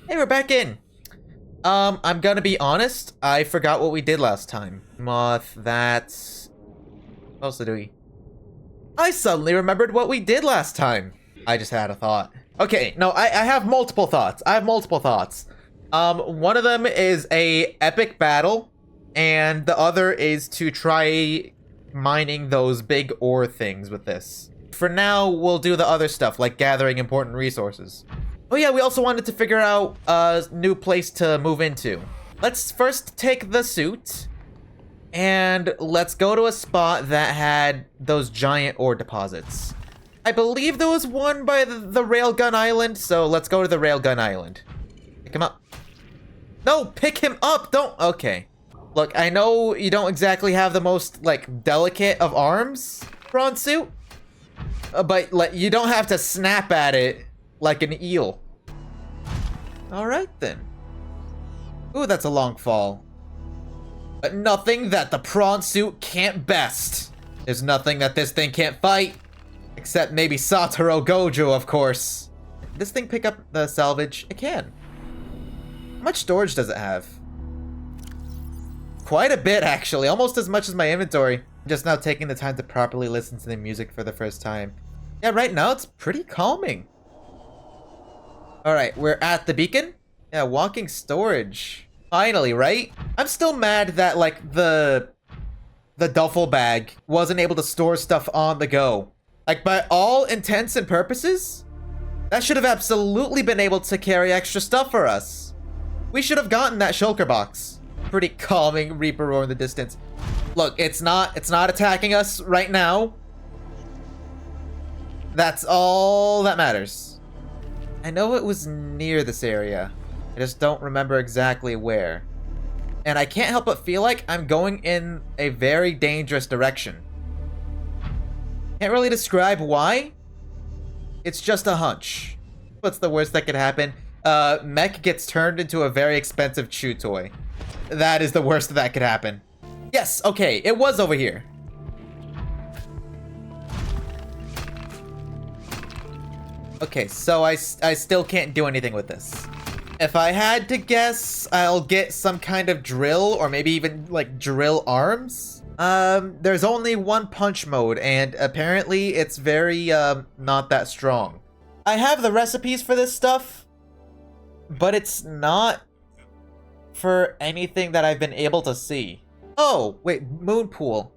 Hey, we're back in. I'm gonna be honest, I forgot what we did last time. Moth, that's... What else did we... I suddenly remembered what we did last time. I just had a thought. Okay, no, I have multiple thoughts. One of them is a epic battle, and the other is to try mining those big ore things with this. For now, we'll do the other stuff, like gathering important resources. Oh yeah, we also wanted to figure out a new place to move into. Let's first take the suit, and let's go to a spot that had those giant ore deposits. I believe there was one by the Railgun Island, so let's go to the Railgun Island. Pick him up. No, pick him up! Don't... Okay. Look, I know you don't exactly have the most, like, delicate of arms, prawn suit, but, like, you don't have to snap at it like an eel. Alright then. Ooh, that's a long fall. But nothing that the prawn suit can't best. There's nothing that this thing can't fight. Except maybe Satoru Gojo, of course. Can this thing pick up the salvage? It can. How much storage does it have? Quite a bit, actually. Almost as much as my inventory. I'm just now taking the time to properly listen to the music for the first time. Yeah, right now it's pretty calming. Alright, we're at the beacon? Yeah, walking storage. Finally, right? I'm still mad that, like, the duffel bag wasn't able to store stuff on the go. Like, by all intents and purposes, that should have absolutely been able to carry extra stuff for us. We should have gotten that shulker box. Pretty calming Reaper roar in the distance. Look, it's not attacking us right now. That's all that matters. I know it was near this area. I just don't remember exactly where. And I can't help but feel like I'm going in a very dangerous direction. Can't really describe why. It's just a hunch. What's the worst that could happen? Mech gets turned into a very expensive chew toy. That is the worst that could happen. Yes, okay, it was over here. Okay, so I still can't do anything with this. If I had to guess, I'll get some kind of drill, or maybe even, like, drill arms. There's only one punch mode, and apparently it's very, not that strong. I have the recipes for this stuff, but it's not for anything that I've been able to see. Oh, wait, moon pool.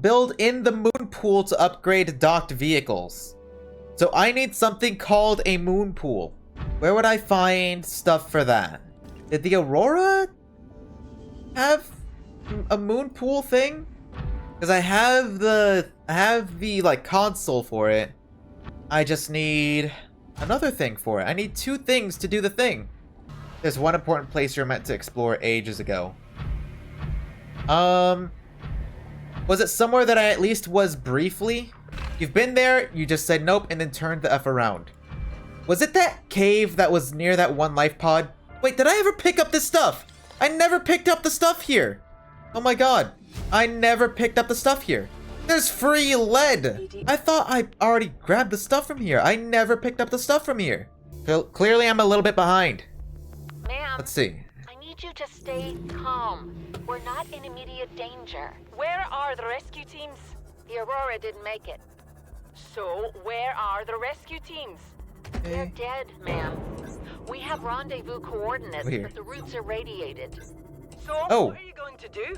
Build in the moon pool to upgrade docked vehicles. So I need something called a moon pool. Where would I find stuff for that? Did the Aurora have a moon pool thing? Because I have the like console for it. I just need another thing for it. I need two things to do the thing. There's one important place you're meant to explore ages ago. Was it somewhere that I at least was briefly? You've been there, you just said nope, and then turned the F around. Was it that cave that was near that one life pod? Wait, did I ever pick up this stuff? I never picked up the stuff here. Oh my god. I never picked up the stuff here. There's free lead. I thought I already grabbed the stuff from here. I never picked up the stuff from here. Clearly, I'm a little bit behind. Ma'am. Let's see. I need you to stay calm. We're not in immediate danger. Where are the rescue teams? The Aurora didn't make it. So, where are the rescue teams? They're dead, ma'am. We have rendezvous coordinates, Weird. but the routes are radiated. So, Oh. what are you going to do?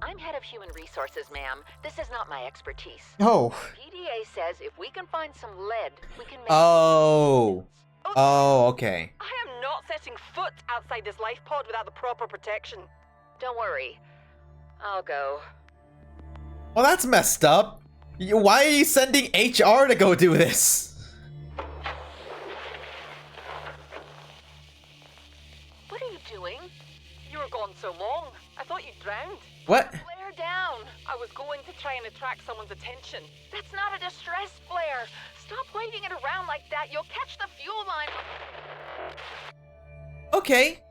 I'm head of human resources, ma'am. This is not my expertise. Oh. PDA says if we can find some lead, we can make... Oh. Oh, okay. I am not setting foot outside this life pod without the proper protection. Don't worry. I'll go. Well, that's messed up. Why are you sending HR to go do this? What are you doing? You were gone so long. I thought you drowned. What? Flare down. I was going to try and attract someone's attention. That's not a distress flare. Stop waving it around like that. You'll catch the fuel line. Okay.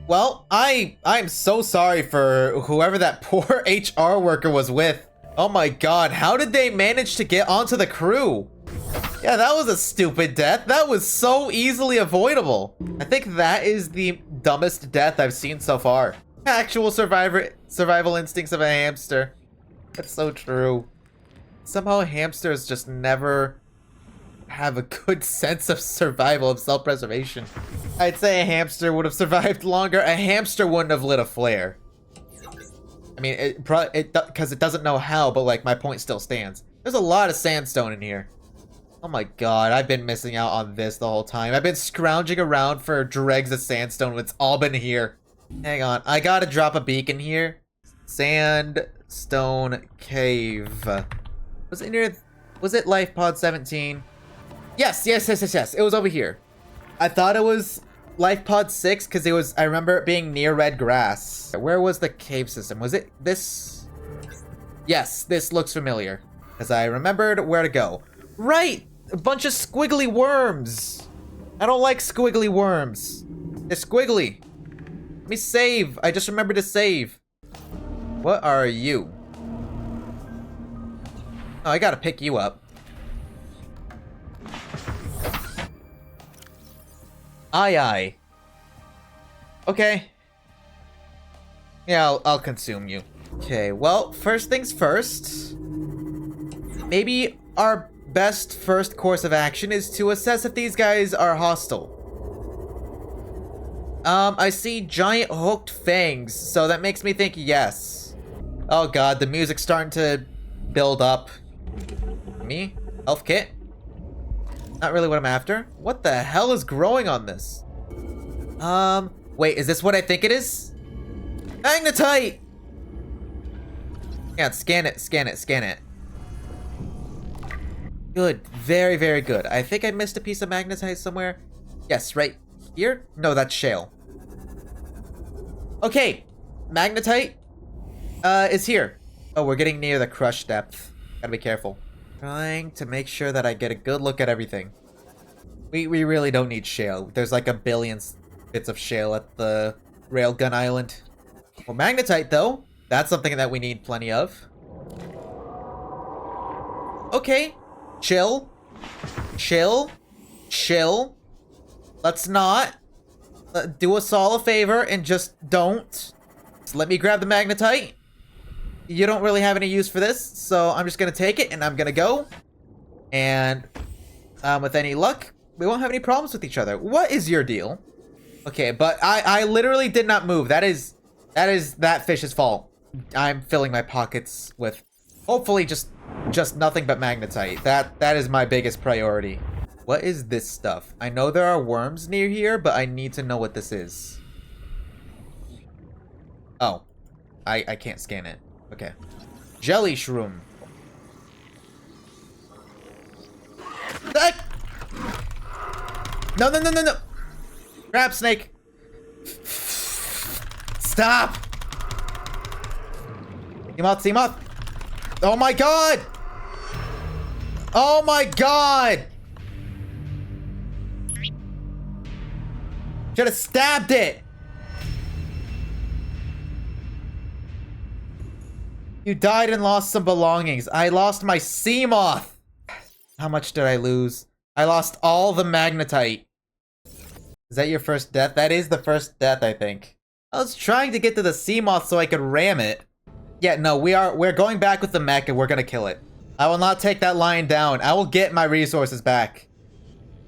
Well, I'm so sorry for whoever that poor HR worker was with. Oh my god, how did they manage to get onto the crew? Yeah, that was a stupid death. That was so easily avoidable. I think that is the dumbest death I've seen so far. Actual survival instincts of a hamster. That's so true. Somehow hamsters just never have a good sense of survival, of self-preservation. I'd say a hamster would have survived longer. A hamster wouldn't have lit a flare. I mean, because it doesn't know how, but like my point still stands. There's a lot of sandstone in here. Oh my god, I've been missing out on this the whole time. I've been scrounging around for dregs of sandstone when it's all been here. Hang on, I gotta drop a beacon here. Sandstone cave. Was it in here? Was it Life Pod 17? Yes. It was over here. I thought it was Life Pod 6 because I remember it being near red grass. Where was the cave system? Was it this? Yes, this looks familiar. Because I remembered where to go. Right! A bunch of squiggly worms. I don't like squiggly worms. They're squiggly. Let me save. I just remembered to save. What are you? Oh, I gotta pick you up. Aye. Okay. Yeah, I'll consume you. Okay, well, first things first. Maybe our best first course of action is to assess if these guys are hostile. I see giant hooked fangs, so that makes me think yes. Oh god, the music's starting to build up. Me? Health kit? Not really what I'm after. What the hell is growing on this? Wait, is this what I think it is? Magnetite! Yeah, scan it. Good, very, very good. I think I missed a piece of magnetite somewhere. Yes, right here? No, that's shale. Okay, magnetite, is here. Oh, we're getting near the crush depth. Gotta be careful. Trying to make sure that I get a good look at everything. We really don't need shale. There's like a billion bits of shale at the railgun island. Well, magnetite, though. That's something that we need plenty of. Okay. Chill. Let's not. Do us all a favor and just don't. Just let me grab the magnetite. You don't really have any use for this, so I'm just gonna take it and I'm gonna go. And with any luck, we won't have any problems with each other. What is your deal? Okay, but I literally did not move. That is that fish's fault. I'm filling my pockets with hopefully just nothing but magnetite. That is my biggest priority. What is this stuff? I know there are worms near here, but I need to know what this is. Oh, I can't scan it. Okay. Jelly shroom. Ah! No. Crab snake. Stop. Seamoth. Oh my god. Oh my god. Should have stabbed it. You died and lost some belongings. I lost my Seamoth. How much did I lose? I lost all the magnetite. Is that your first death? That is the first death, I think. I was trying to get to the Seamoth so I could ram it. Yeah, no, we're going back with the mech and we're gonna kill it. I will not take that lion down. I will get my resources back.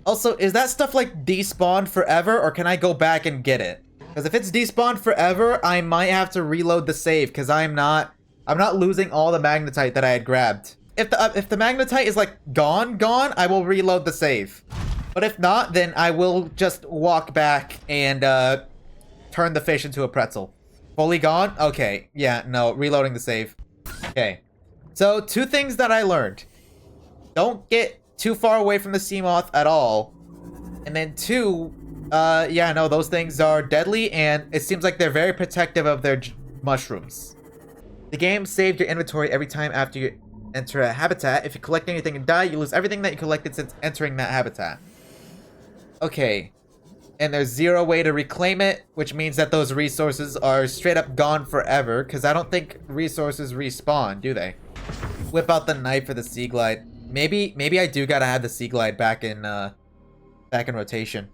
Also, is that stuff like despawned forever or can I go back and get it? Because if it's despawned forever, I might have to reload the save because I'm not losing all the magnetite that I had grabbed. If the magnetite is like gone, I will reload the save. But if not, then I will just walk back and turn the fish into a pretzel. Fully gone? Okay. Yeah, no, reloading the save. Okay. So, 2 things that I learned. Don't get too far away from the Seamoth at all. And then 2, yeah, no, those things are deadly and it seems like they're very protective of their mushrooms. The game saved your inventory every time after you enter a habitat. If you collect anything and die, you lose everything that you collected since entering that habitat. Okay. And there's 0 way to reclaim it, which means that those resources are straight up gone forever, because I don't think resources respawn, do they? Whip out the knife for the sea glide. Maybe I do gotta have the Sea Glide back in rotation.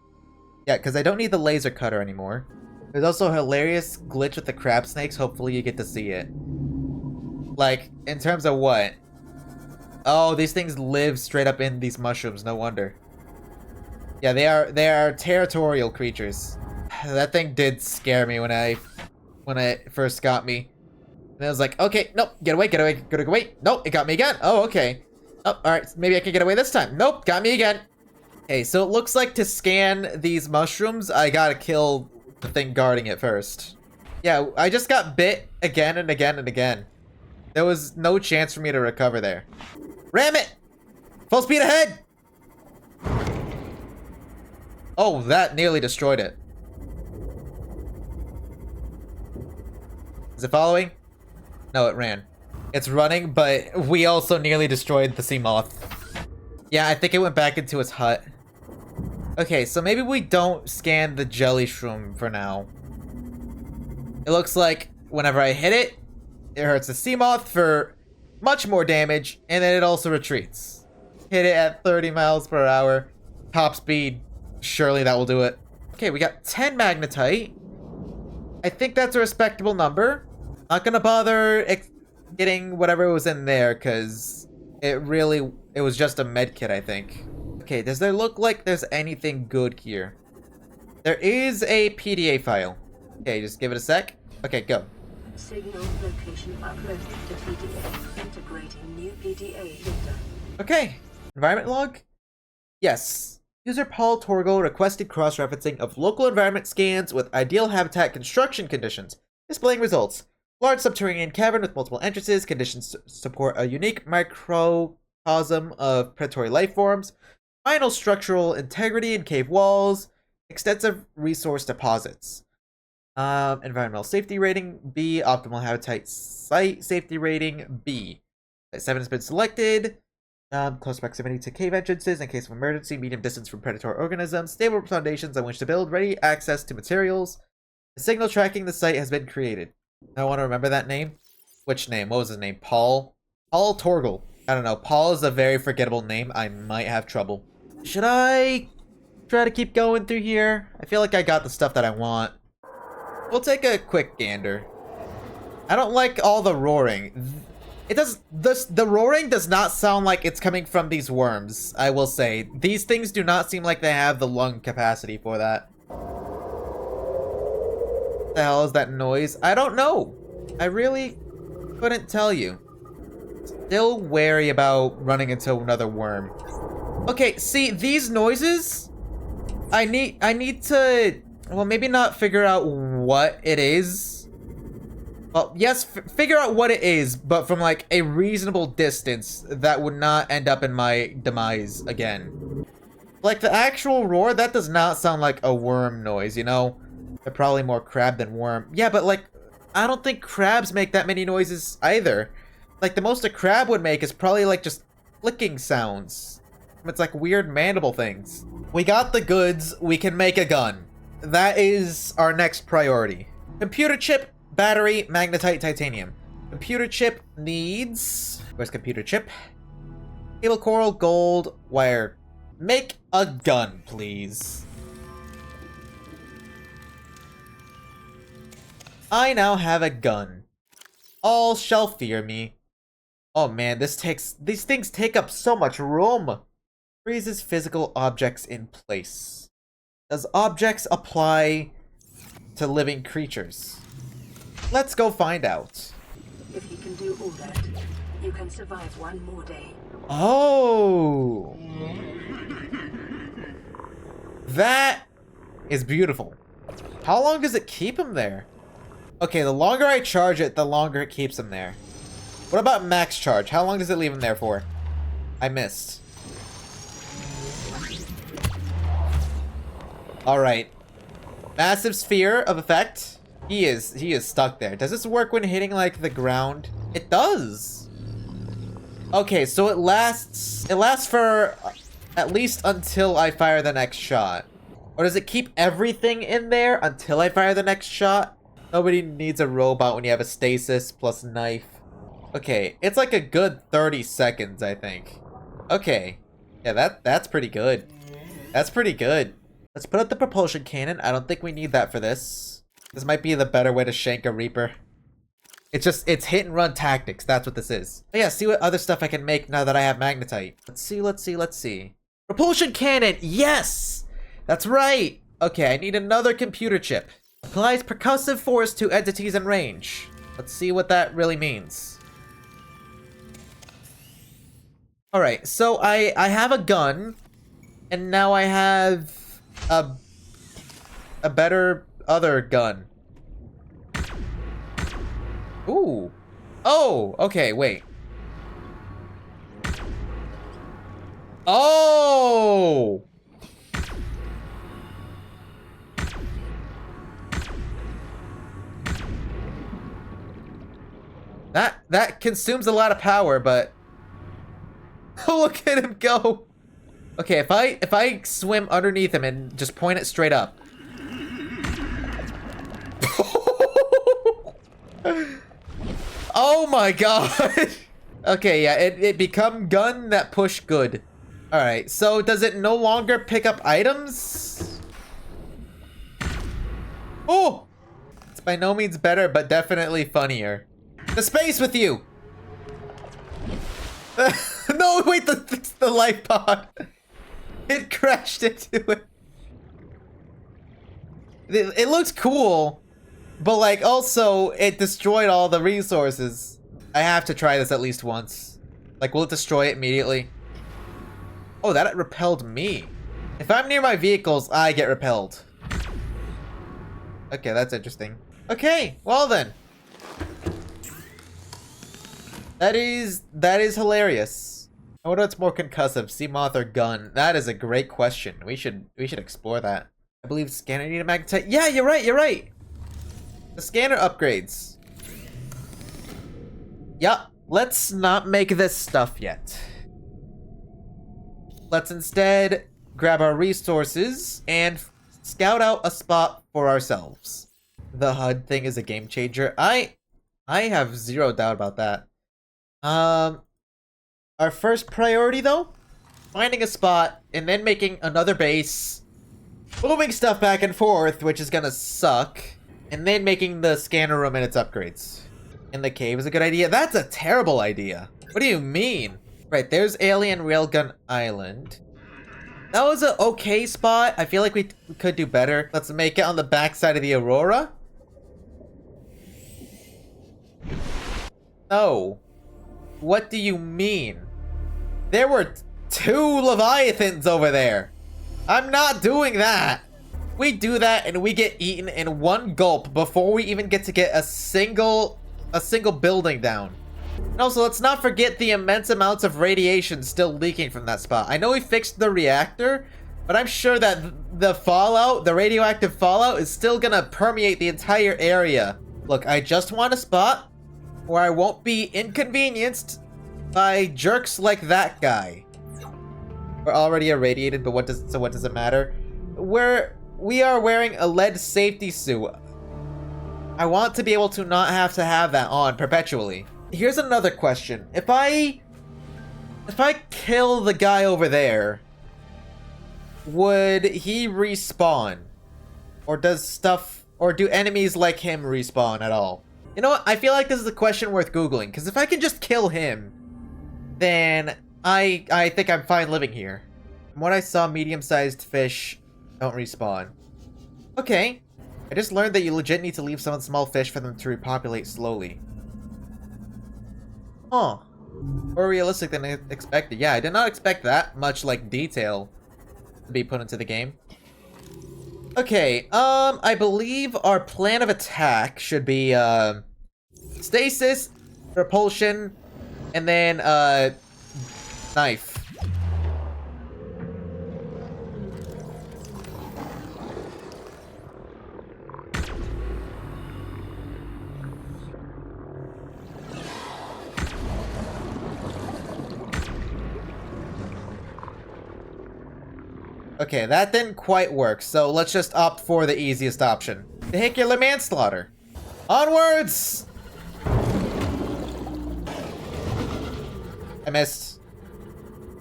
Yeah, because I don't need the laser cutter anymore. There's also a hilarious glitch with the crab snakes. Hopefully you get to see it. Like, in terms of what? Oh, these things live straight up in these mushrooms, no wonder. Yeah, they are territorial creatures. That thing did scare me when it first got me. And I was like, okay, nope, get away, get away, get away. Nope, it got me again. Oh, okay. Oh, alright, maybe I can get away this time. Nope, got me again. Okay, so it looks like to scan these mushrooms, I gotta kill the thing guarding it first. Yeah, I just got bit again and again and again. There was no chance for me to recover there. Ram it! Full speed ahead! Oh, that nearly destroyed it. Is it following? No, it ran. It's running, but we also nearly destroyed the sea moth. Yeah, I think it went back into its hut. Okay, so maybe we don't scan the jelly shroom for now. It looks like whenever I hit it, it hurts the sea moth for much more damage, and then it also retreats. Hit it at 30 miles per hour. Top speed. Surely that will do it. Okay, we got 10 magnetite. I think that's a respectable number. Not gonna bother getting whatever was in there, because it was just a med kit, I think. Okay, does there look like there's anything good here? There is a PDA file. Okay, just give it a sec. Okay, go. Signal location uploaded to PDA. Integrating new PDA data. Okay. Environment log? Yes. User Paul Torgo requested cross-referencing of local environment scans with ideal habitat construction conditions. Displaying results. Large subterranean cavern with multiple entrances. Conditions support a unique microcosm of predatory life forms. Final structural integrity in cave walls. Extensive resource deposits. Environmental safety rating B. Optimal habitat site safety rating B. 7 has been selected. Close proximity to cave entrances in case of emergency. Medium distance from predatory organisms. Stable foundations on which to build. Ready access to materials. The signal tracking the site has been created. I want to remember that name. Which name? What was his name? Paul? Paul Torgal. I don't know. Paul is a very forgettable name. I might have trouble. Should I try to keep going through here? I feel like I got the stuff that I want. We'll take a quick gander. I don't like all the roaring. The roaring does not sound like it's coming from these worms, I will say. These things do not seem like they have the lung capacity for that. What the hell is that noise? I don't know. I really couldn't tell you. Still wary about running into another worm. Okay, see, these noises, I need to, well, maybe not figure out what it is. Well, yes, figure out what it is, but from, like, a reasonable distance that would not end up in my demise again. Like, the actual roar, that does not sound like a worm noise, you know? They're probably more crab than worm. Yeah, but, like, I don't think crabs make that many noises either. Like, the most a crab would make is probably, like, just clicking sounds. It's like weird mandible things. We got the goods, we can make a gun. That is our next priority. Computer chip, battery, magnetite, titanium. Computer chip needs... Where's computer chip? Cable coral, gold, wire. Make a gun, please. I now have a gun. All shall fear me. Oh man, these things take up so much room. Freezes physical objects in place. Does objects apply to living creatures? Let's go find out. If you can do all that, you can survive one more day. Oh! That is beautiful. How long does it keep him there? Okay, the longer I charge it, the longer it keeps him there. What about max charge? How long does it leave him there for? I missed. Alright. Massive sphere of effect. He is stuck there. Does this work when hitting, like, the ground? It does! Okay, so it lasts for at least until I fire the next shot. Or does it keep everything in there until I fire the next shot? Nobody needs a robot when you have a stasis plus knife. Okay, it's like a good 30 seconds, I think. Okay. Yeah, that's pretty good. That's pretty good. Let's put out the propulsion cannon. I don't think we need that for this. This might be the better way to shank a Reaper. It's hit and run tactics. That's what this is. But yeah, see what other stuff I can make now that I have magnetite. Let's see. Propulsion cannon! Yes! That's right! Okay, I need another computer chip. Applies percussive force to entities in range. Let's see what that really means. Alright, so I have a gun, and now I have a better other gun. Ooh. Oh, okay, wait. Oh! That consumes a lot of power, but look at him go. Okay, if I swim underneath him and just point it straight up. Oh my god. Okay, yeah, it become gun that push good. Alright, so does it no longer pick up items? Oh! It's by no means better, but definitely funnier. The space with you! No, wait, the life pod. It crashed into it. It looks cool, but like also it destroyed all the resources. I have to try this at least once. Like, will it destroy it immediately? Oh, that repelled me. If I'm near my vehicles, I get repelled. Okay, that's interesting. Okay, well then. That is hilarious. I wonder what's more concussive, Seamoth or gun? That is a great question. We should explore that. I believe scanner need a magnetite. Yeah, you're right. The scanner upgrades. Yup. Let's not make this stuff yet. Let's instead grab our resources and scout out a spot for ourselves. The HUD thing is a game changer. I have zero doubt about that. Our first priority though, finding a spot and then making another base, moving stuff back and forth, which is gonna suck, and then making the scanner room and its upgrades. In the cave is a good idea. That's a terrible idea. What do you mean? Right, there's Alien Railgun Island. That was an okay spot. I feel like we could do better. Let's make it on the backside of the Aurora. No. What do you mean? There were 2 Leviathans over there. I'm not doing that. We do that and we get eaten in one gulp before we even get to get a single building down. And also, let's not forget the immense amounts of radiation still leaking from that spot. I know we fixed the reactor, but I'm sure that the fallout, the radioactive fallout, is still gonna permeate the entire area. Look, I just want a spot where I won't be inconvenienced by jerks like that guy. We're already irradiated, but what does it matter? We are wearing a lead safety suit. I want to be able to not have to have that on perpetually. Here's another question. If I kill the guy over there, would he respawn? Or do enemies like him respawn at all? You know what? I feel like this is a question worth Googling, because if I can just kill him, then I think I'm fine living here. From what I saw, medium-sized fish don't respawn. Okay. I just learned that you legit need to leave some small fish for them to repopulate slowly. Huh. More realistic than I expected. Yeah, I did not expect that much, like, detail to be put into the game. Okay, I believe our plan of attack should be, stasis, repulsion, and then, knife. Okay, that didn't quite work, so let's just opt for the easiest option. Vehicular manslaughter. Onwards! I missed.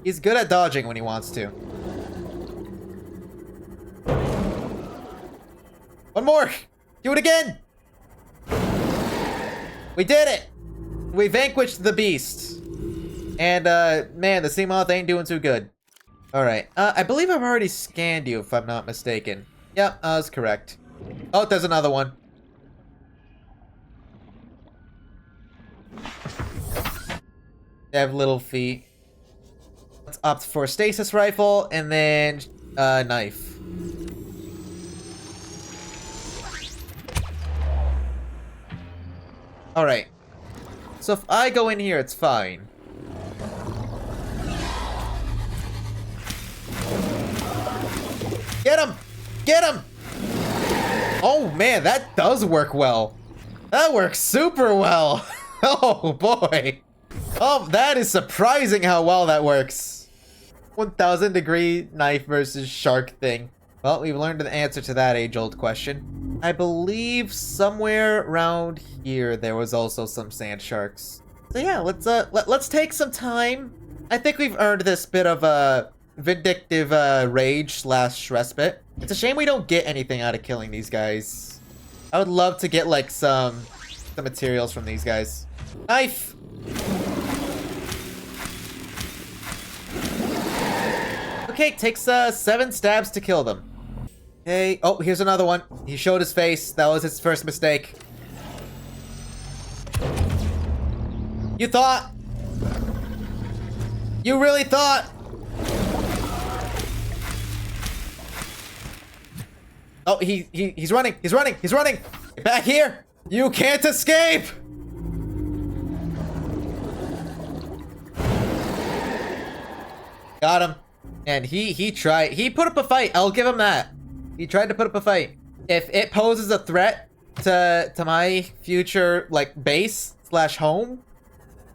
He's good at dodging when he wants to. One more! Do it again! We did it! We vanquished the beast. And, man, the sea moth ain't doing too good. Alright, I believe I've already scanned you, if I'm not mistaken. Yep, I was correct. Oh, there's another one. They have little feet. Let's opt for stasis rifle, and then, knife. Alright. So if I go in here, it's fine. Get him! Get him! Oh man, that does work well. That works super well. Oh boy. Oh, that is surprising how well that works. 1000 degree knife versus shark thing. Well, we've learned the answer to that age-old question. I believe somewhere around here there was also some sand sharks. So yeah, let's take some time. I think we've earned this bit of a vindictive rage / respite. It's a shame we don't get anything out of killing these guys. I would love to get like some materials from these guys. Knife! Okay, takes 7 stabs to kill them. Okay, oh, here's another one. He showed his face. That was his first mistake. You thought? You really thought? Oh, he's running. He's running. He's running. Get back here. You can't escape. Got him. And he tried. He put up a fight. I'll give him that. He tried to put up a fight. If it poses a threat to my future like base / home,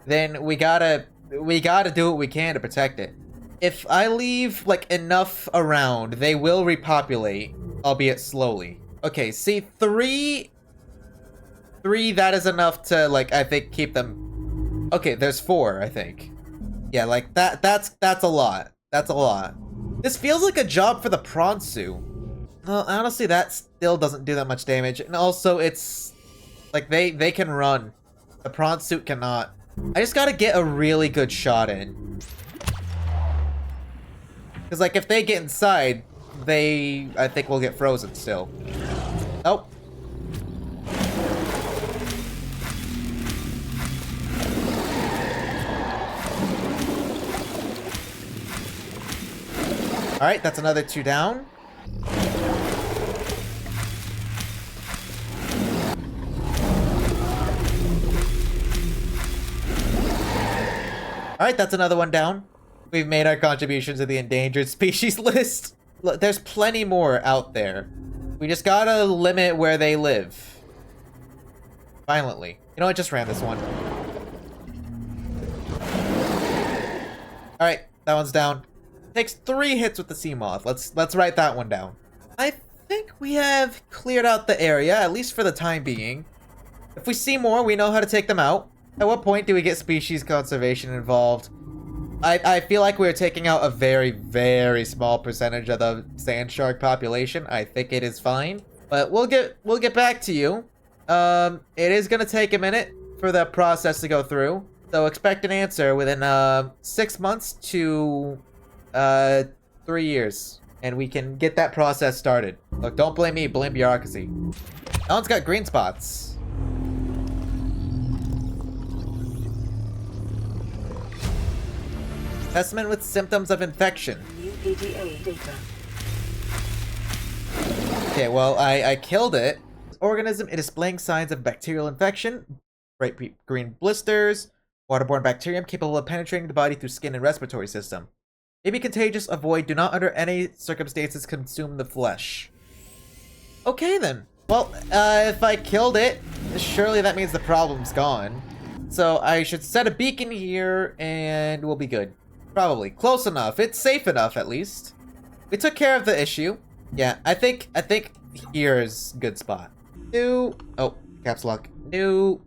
then we gotta do what we can to protect it. If I leave like enough around, they will repopulate, albeit slowly. Okay, see, three, that is enough to like I think keep them. Okay, there's 4, I think. Yeah, like that's a lot. That's a lot. This feels like a job for the prawn suit. Well, honestly, that still doesn't do that much damage. And also, it's like they can run. The prawn suit cannot. I just gotta get a really good shot in. Because, like, if they get inside, I think will get frozen still. Nope. Alright, that's another 2 down. Alright, that's another one down. We've made our contributions to the endangered species list. Look, there's plenty more out there. We just gotta limit where they live. Violently. You know what? Just ran this one. Alright, that one's down. Takes 3 hits with the sea moth. Let's write that one down. I think we have cleared out the area, at least for the time being. If we see more, we know how to take them out. At what point do we get species conservation involved? I feel like we're taking out a very, very small percentage of the sand shark population. I think it is fine, but we'll get back to you. It is gonna take a minute for the process to go through, so expect an answer within 6 months to 3 years, and we can get that process started. Look, don't blame me, blame bureaucracy. That one's got green spots. Specimen with symptoms of infection. New PDA data. Okay, well, I killed it. Organism is displaying signs of bacterial infection. Bright green blisters. Waterborne bacterium capable of penetrating the body through skin and respiratory system. May be contagious. Avoid. Do not under any circumstances consume the flesh. Okay, then. Well, if I killed it, surely that means the problem's gone. So I should set a beacon here, and we'll be good. Probably. Close enough. It's safe enough, at least. We took care of the issue. Yeah, I think here's a good spot. New... Oh, caps lock. New...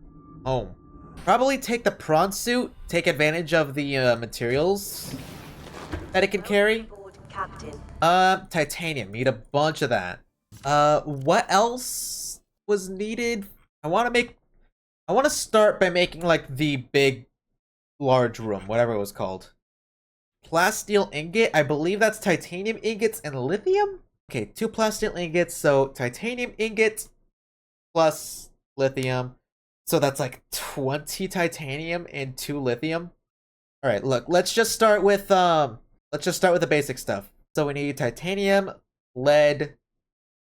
home. Probably take the prawn suit, take advantage of the materials that it can carry. Board Captain. Titanium. Need a bunch of that. What else was needed? I want to start by making, like, the big, large room, whatever it was called. Plasteel ingot. I believe that's titanium ingots and lithium? Okay, 2 plasteel ingots, so titanium ingot plus lithium. So that's like 20 titanium and 2 lithium. All right, look, let's just start with the basic stuff. So we need titanium, lead,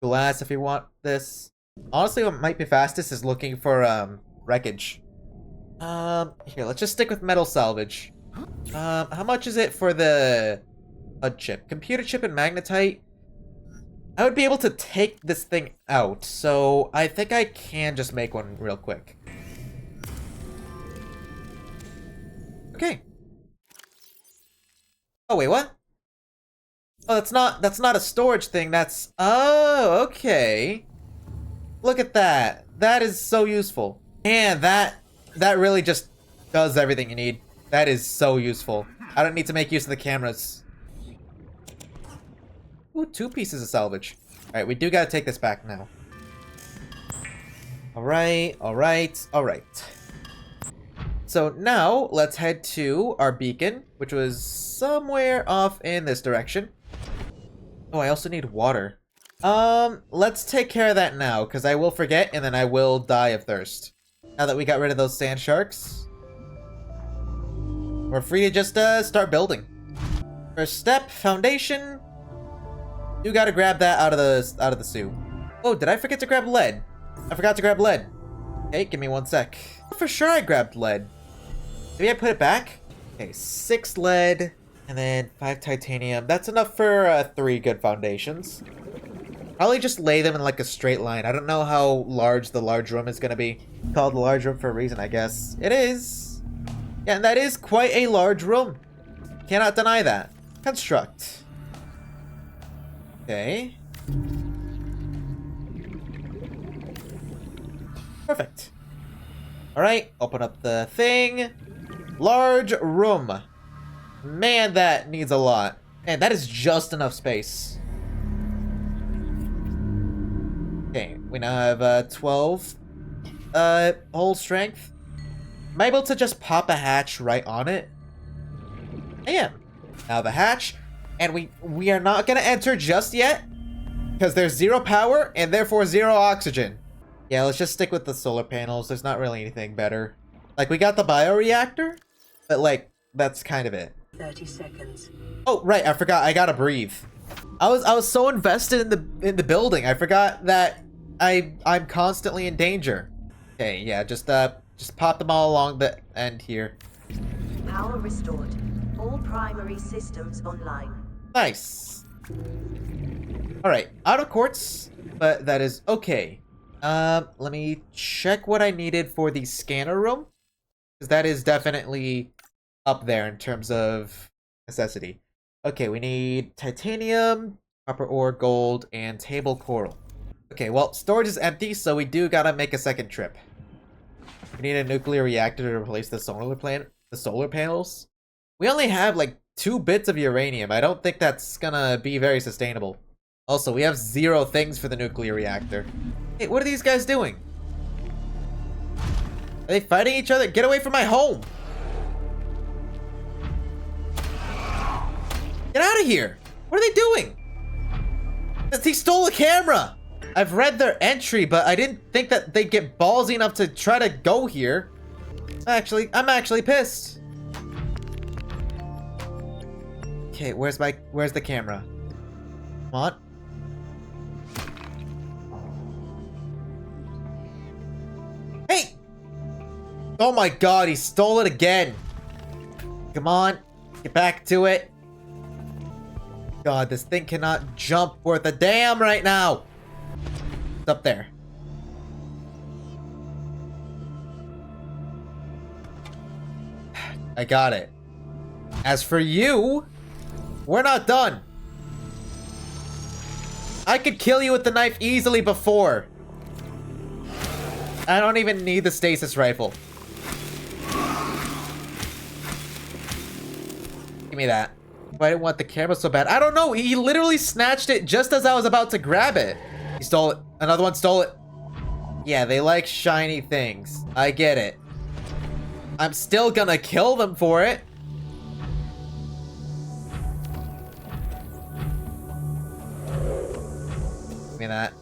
glass if you want this. Honestly, what might be fastest is looking for wreckage. Here, let's just stick with metal salvage. How much is it for the HUD chip? Computer chip and magnetite. I would be able to take this thing out, so I think I can just make one real quick. Okay. Oh, wait, what? Oh, that's not a storage thing, that's... Oh, okay. Look at that. That is so useful. And that really just does everything you need. That is so useful. I don't need to make use of the cameras. Ooh, 2 pieces of salvage. Alright, we do gotta take this back now. Alright. So now, let's head to our beacon, which was somewhere off in this direction. Oh, I also need water. Let's take care of that now, because I will forget, and then I will die of thirst. Now that we got rid of those sand sharks, we're free to just, start building. First step, foundation. You gotta grab that out of the soup. Oh, did I forget to grab lead? I forgot to grab lead. Okay, give me 1 sec. For sure I grabbed lead. Maybe I put it back? Okay, 6 lead, and then 5 titanium. That's enough for 3 good foundations. Probably just lay them in like a straight line. I don't know how large the large room is gonna be. It's called the large room for a reason, I guess. It is. Yeah, and that is quite a large room. Cannot deny that. Construct. Okay. Perfect. Alright, open up the thing. Large room. Man, that needs a lot. And that is just enough space. Okay, we now have 12 whole strength. Am I able to just pop a hatch right on it? I am. Now the hatch, and we are not gonna enter just yet because there's 0 power and therefore 0 oxygen. Yeah, let's just stick with the solar panels. There's not really anything better. Like, we got the bioreactor, but like that's kind of it. 30 seconds. Oh, right, I forgot. I gotta breathe. I was so invested in the building. I forgot that I'm constantly in danger. Okay, yeah, just pop them all along the end here. Power restored. All primary systems online. Nice. All right, out of quartz, but that is okay. Let me check what I needed for the scanner room, because that is definitely up there in terms of necessity. Okay, we need titanium, copper ore, gold, and table coral. Okay, well, storage is empty, so we do gotta make a second trip. We need a nuclear reactor to replace the solar panels. We only have like 2 bits of uranium. I don't think that's gonna be very sustainable. Also, we have 0 things for the nuclear reactor. Hey, what are these guys doing? Are they fighting each other? Get away from my home! Get out of here! What are they doing? He stole a camera! I've read their entry, but I didn't think that they'd get ballsy enough to try to go here. I'm actually pissed. Okay, where's the camera? Come on. Hey! Oh my god, he stole it again. Come on, get back to it. God, this thing cannot jump worth a damn right now. It's up there. I got it. As for you, we're not done. I could kill you with the knife easily before. I don't even need the stasis rifle. Give me that. Come Why didn't want the camera so bad? I don't know. He literally snatched it just as I was about to grab it. He stole it. Another one stole it. Yeah, they like shiny things. I get it. I'm still gonna kill them for it. Give me that.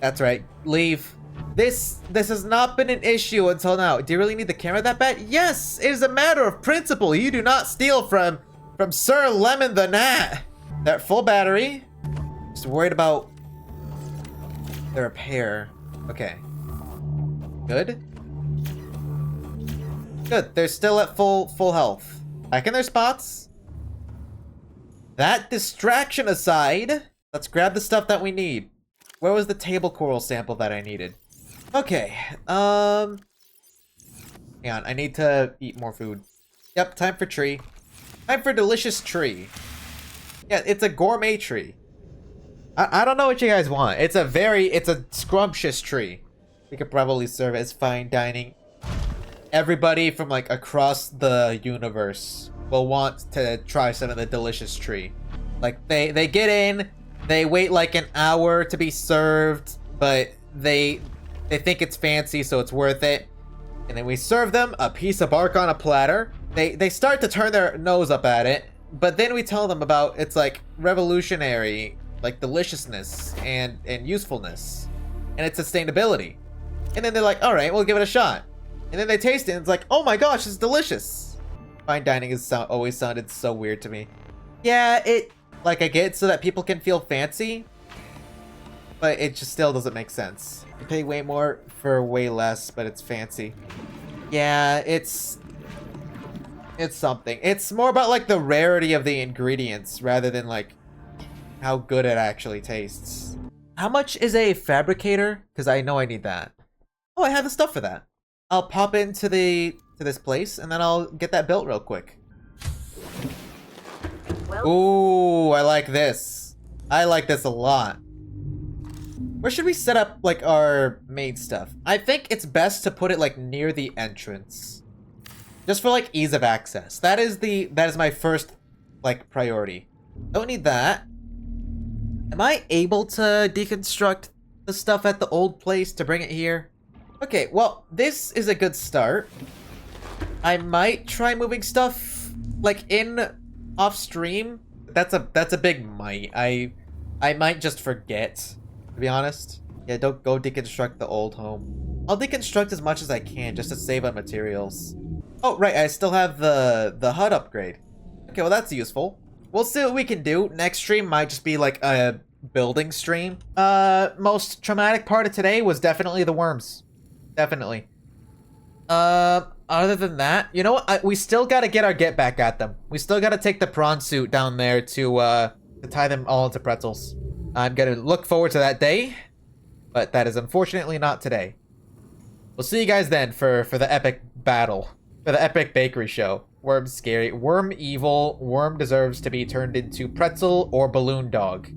That's right. Leave. This has not been an issue until now. Do you really need the camera that bad? Yes! It is a matter of principle. You do not steal from Sir Lemon the Gnat. That full battery. Just worried about the repair. Okay. Good. Good. They're still at full health. Back in their spots. That distraction aside, let's grab the stuff that we need. Where was the table coral sample that I needed? Okay, hang on, I need to eat more food. Yep, time for tree. Time for delicious tree. Yeah, it's a gourmet tree. I don't know what you guys want. It's a scrumptious tree. We could probably serve it as fine dining. Everybody from like across the universe will want to try some of the delicious tree. Like they get in, they wait like an hour to be served, but they think it's fancy, so it's worth it. And then we serve them a piece of bark on a platter. They start to turn their nose up at it, but then we tell them about its like revolutionary, like deliciousness and usefulness, and its sustainability. And then they're like, all right, we'll give it a shot. And then they taste it, and it's like, oh my gosh, it's delicious. Fine dining has always sounded so weird to me. Yeah, like I get so that people can feel fancy, but it just still doesn't make sense. You pay way more for way less, but it's fancy. Yeah, it's something. It's more about like the rarity of the ingredients rather than like how good it actually tastes. How much is a fabricator? Because I know I need that. Oh, I have the stuff for that. I'll pop into this place and then I'll get that built real quick. Ooh, I like this. I like this a lot. Where should we set up, like, our main stuff? I think it's best to put it, like, near the entrance. Just for, like, ease of access. That is my first, like, priority. Don't need that. Am I able to deconstruct the stuff at the old place to bring it here? Okay, well, this is a good start. I might try moving stuff, like, off stream. That's a big might. I might just forget. To be honest. Yeah, don't go deconstruct the old home. I'll deconstruct as much as I can just to save on materials. Oh, right, I still have the HUD upgrade. Okay, well that's useful. We'll see what we can do. Next stream might just be like a building stream. Most traumatic part of today was definitely the worms. Definitely. Other than that, you know what? We still gotta get our get back at them. We still gotta take the prawn suit down there to tie them all into pretzels. I'm gonna look forward to that day, but that is unfortunately not today. We'll see you guys then for the epic battle, for the epic bakery show. Worm's scary. Worm evil. Worm deserves to be turned into pretzel or balloon dog.